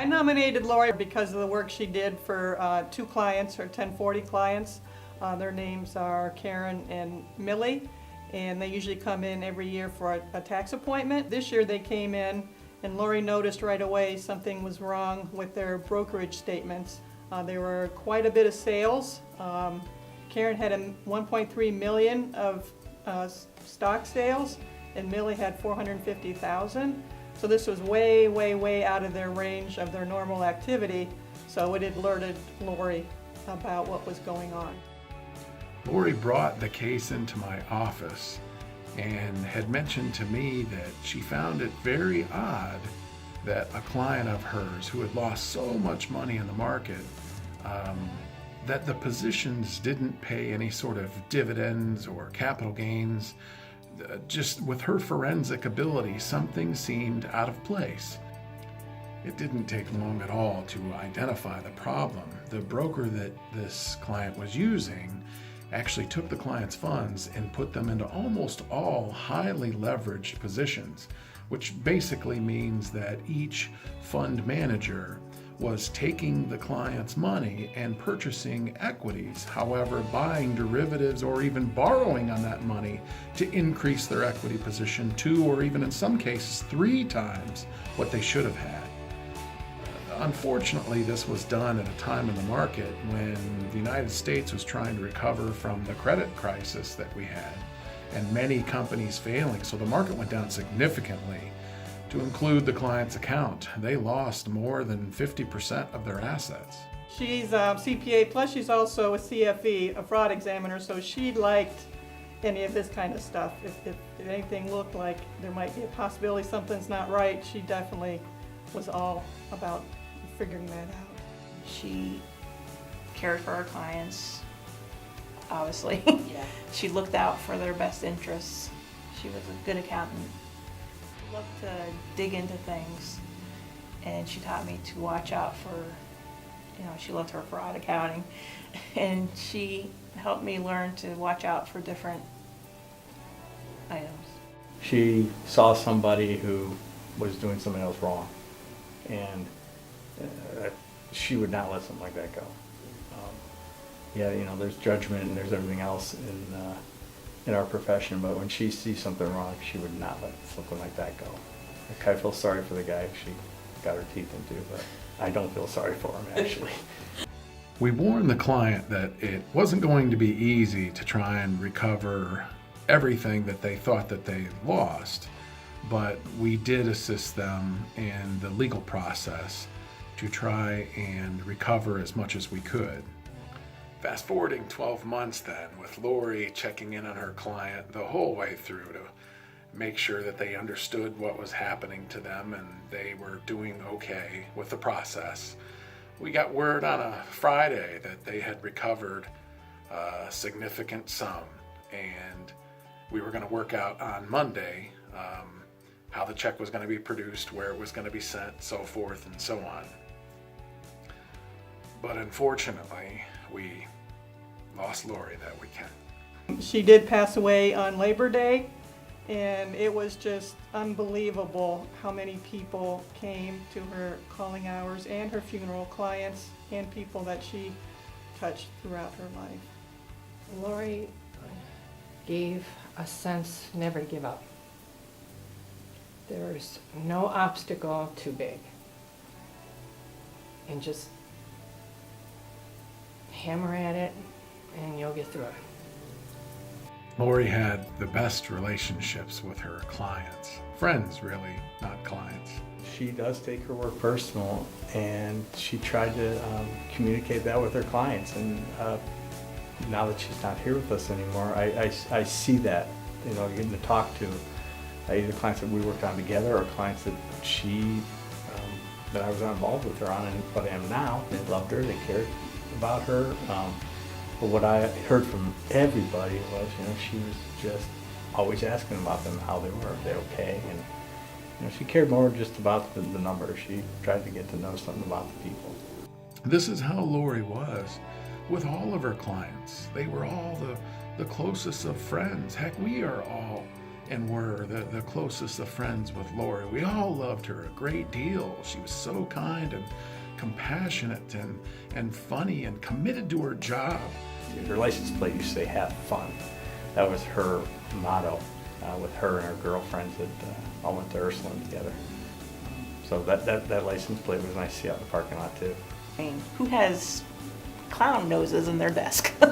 I nominated Lori because of the work she did for two clients, her 1040 clients. Their names are Karen and Millie, and they usually come in every year for a tax appointment. This year they came in, and Lori noticed right away something was wrong with their brokerage statements. There were quite a bit of sales. Karen had 1.3 million of stock sales, and Millie had 450,000. So this was way, way, way out of their range of their normal activity. So it alerted Lori about what was going on. Lori brought the case into my office and had mentioned to me that she found it very odd that a client of hers who had lost so much money in the market, that the positions didn't pay any sort of dividends or capital gains. Just with her forensic ability, something seemed out of place. It didn't take long at all to identify the problem. The broker that this client was using actually took the client's funds and put them into almost all highly leveraged positions, which basically means that each fund manager was taking the client's money and purchasing equities, however, buying derivatives or even borrowing on that money to increase their equity position 2 or even in some cases 3 times what they should have had. Unfortunately, this was done at a time in the market when the United States was trying to recover from the credit crisis that we had, and many companies failing, so the market went down significantly. To include the client's account, they lost more than 50% of their assets. She's CPA, plus she's also a CFE, a fraud examiner, so she liked any of this kind of stuff. If anything looked like there might be a possibility something's not right, she definitely was all about figuring that out. She cared for her clients, obviously. Yeah. She looked out for their best interests. She was a good accountant. She loved to dig into things, and she taught me to watch out for, she loved her fraud accounting, and she helped me learn to watch out for different items. She saw somebody who was doing something else wrong, and she would not let something like that go. There's judgment and there's everything else in our profession, but when she sees something wrong, she would not let something like that go. I kind of feel sorry for the guy she got her teeth into, but I don't feel sorry for him, actually. We warned the client that it wasn't going to be easy to try and recover everything that they thought that they lost, but we did assist them in the legal process to try and recover as much as we could. Fast forwarding 12 months then, with Lori checking in on her client the whole way through to make sure that they understood what was happening to them and they were doing okay with the process. We got word on a Friday that they had recovered a significant sum, and we were going to work out on Monday how the check was going to be produced, where it was going to be sent, so forth and so on. But unfortunately, we lost Lori that weekend. She did pass away on Labor Day, and it was just unbelievable how many people came to her calling hours and her funeral, clients and people that she touched throughout her life. Lori gave a sense never to give up. There's no obstacle too big. And just hammer at it and you'll get through it. Lori had the best relationships with her clients. Friends, really, not clients. She does take her work personal, and she tried to communicate that with her clients. And now that she's not here with us anymore, I see that, getting to talk to either clients that we worked on together or clients that that I was not involved with her on, and but I am now. They loved her, they cared about her. But what I heard from everybody was, she was just always asking about them, how they were, if they're okay, and she cared more just about the numbers. She tried to get to know something about the people. This is how Lori was with all of her clients. They were all the closest of friends. Heck, we are all and were the closest of friends with Lori. We all loved her a great deal. She was so kind and compassionate and funny and committed to her job. Her license plate used to say "Have fun." That was her motto with her and her girlfriends that all went to Ursuline together. So that license plate was nice to see out in the parking lot too. I mean, who has clown noses in their desk? I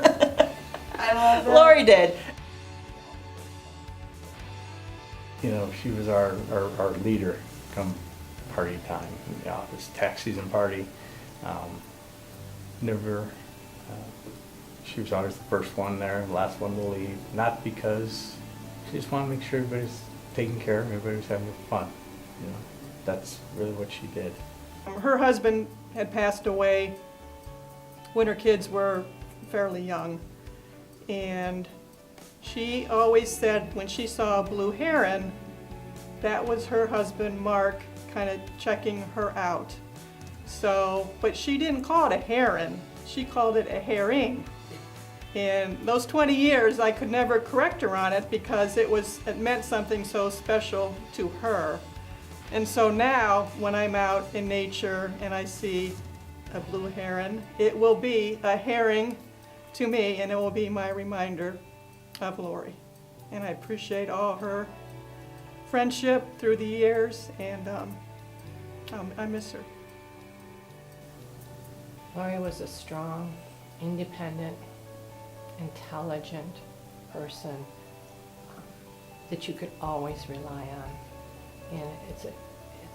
love that. Lori did. You know, she was our leader come party time in the office, tax season party. She was always the first one there, the last one to leave. Not because she just wanted to make sure everybody's taken care of, everybody was having fun. You know, that's really what she did. Her husband had passed away when her kids were fairly young. And she always said when she saw a blue heron, that was her husband, Mark, kind of checking her out. So, but she didn't call it a heron, she called it a herring. And those 20 years, I could never correct her on it because it meant something so special to her. And so now, when I'm out in nature and I see a blue heron, it will be a herring to me, and it will be my reminder of Lori. And I appreciate all her friendship through the years, and I miss her. Lori was a strong, independent, intelligent person that you could always rely on. And it's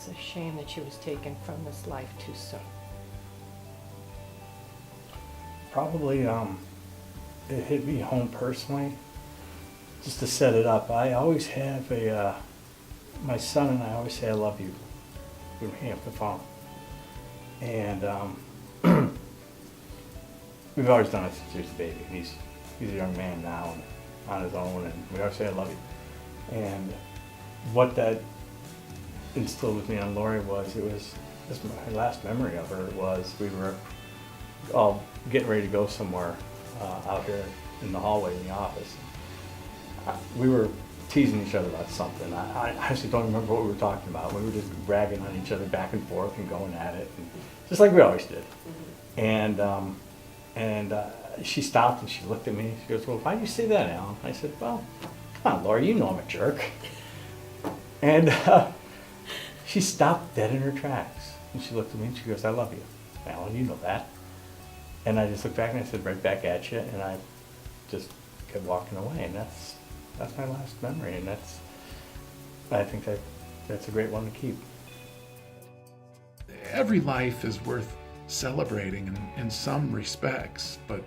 a shame that she was taken from this life too soon. Probably it hit me home personally. Just to set it up, I always have my son and I always say I love you when we hang up the phone. And we've always done it since he was a baby. He's a young man now and on his own, and we always say I love you. And what that instilled with me on Lori was, my last memory of her was we were all getting ready to go somewhere out here in the hallway in the office. We were teasing each other about something. I actually don't remember what we were talking about. We were just ragging on each other back and forth and going at it, and just like we always did. And she stopped and she looked at me. She goes, "Well, why do you say that, Alan?" I said, "Well, come on, Laura, you know I'm a jerk." And she stopped dead in her tracks. And she looked at me and she goes, "I love you, Alan, you know that." And I just looked back and I said, "Right back at you." And I just kept walking away. And that's my last memory. And I think that's a great one to keep. Every life is worth celebrating in some respects, but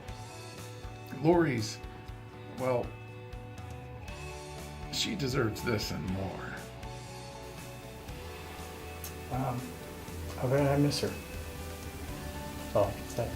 Lori's, well, she deserves this and more. How can I miss her? That's all I can say.